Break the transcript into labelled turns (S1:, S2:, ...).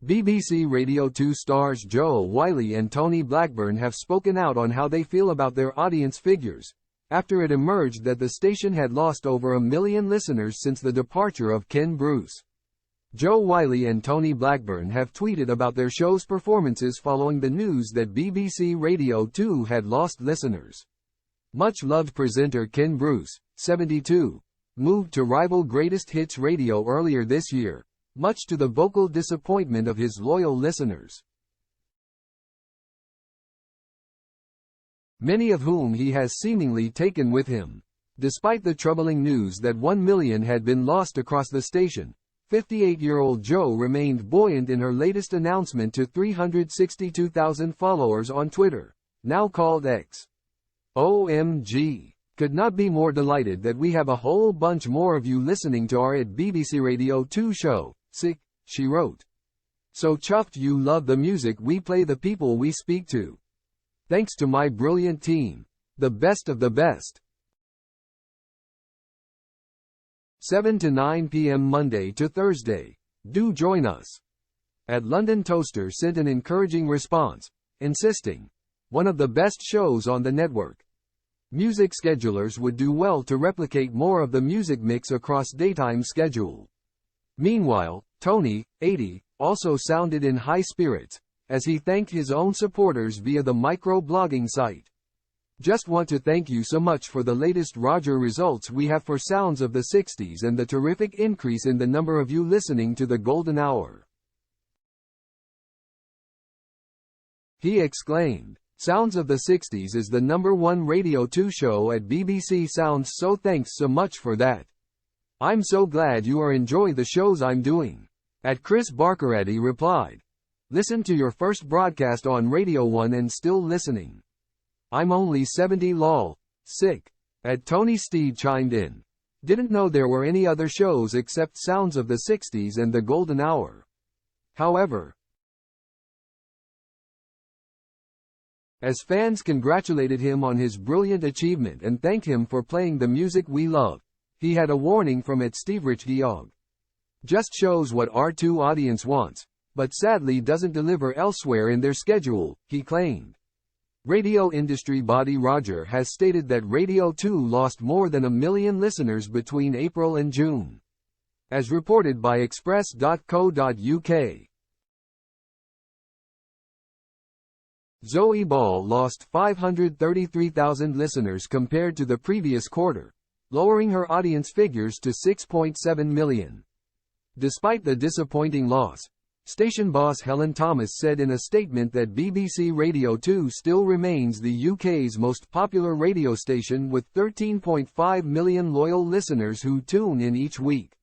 S1: BBC Radio 2 stars Joe Whiley and Tony Blackburn have spoken out on how they feel about their audience figures, after it emerged that the station had lost over 1 million listeners since the departure of Ken Bruce. Joe Whiley and Tony Blackburn have tweeted about their show's performances following the news that BBC Radio 2 had lost listeners. Much-loved presenter Ken Bruce, 72, moved to rival Greatest Hits Radio earlier this year, much to the vocal disappointment of his loyal listeners, many of whom he has seemingly taken with him. Despite the troubling news that 1 million had been lost across the station, 58-year-old Joe remained buoyant in her latest announcement to 362,000 followers on Twitter, now called X. OMG. Could not be more delighted that we have a whole bunch more of you listening to our at BBC Radio 2 show. Sick, she wrote. So chuffed you love the music we play, the people we speak to. Thanks to my brilliant team. The best of the best. 7 to 9 p.m. Monday to Thursday. Do join us. At London Toaster sent an encouraging response, insisting, one of the best shows on the network. Music schedulers would do well to replicate more of the music mix across daytime schedule. Meanwhile, Tony, 80, also sounded in high spirits, as he thanked his own supporters via the micro-blogging site. Just want to thank you so much for the latest Roger results we have for Sounds of the 60s and the terrific increase in the number of you listening to the Golden Hour. He exclaimed. Sounds of the 60s is the #1 Radio 2 show at BBC Sounds, so thanks so much for that. I'm so glad you are enjoying the shows I'm doing. At Chris Barkeretti replied. Listen to your first broadcast on Radio 1 and still listening. I'm only 70 lol. Sick. At Tony Steed chimed in. Didn't know there were any other shows except Sounds of the 60s and the Golden Hour. However, as fans congratulated him on his brilliant achievement and thanked him for playing the music we love, he had a warning from at Steverich. Just shows what R2 audience wants, but sadly doesn't deliver elsewhere in their schedule, he claimed. Radio industry body Roger has stated that Radio 2 lost more than 1 million listeners between April and June. As reported by Express.co.uk. Zoe Ball lost 533,000 listeners compared to the previous quarter, lowering her audience figures to 6.7 million. Despite the disappointing loss, station boss Helen Thomas said in a statement that BBC Radio 2 still remains the UK's most popular radio station with 13.5 million loyal listeners who tune in each week.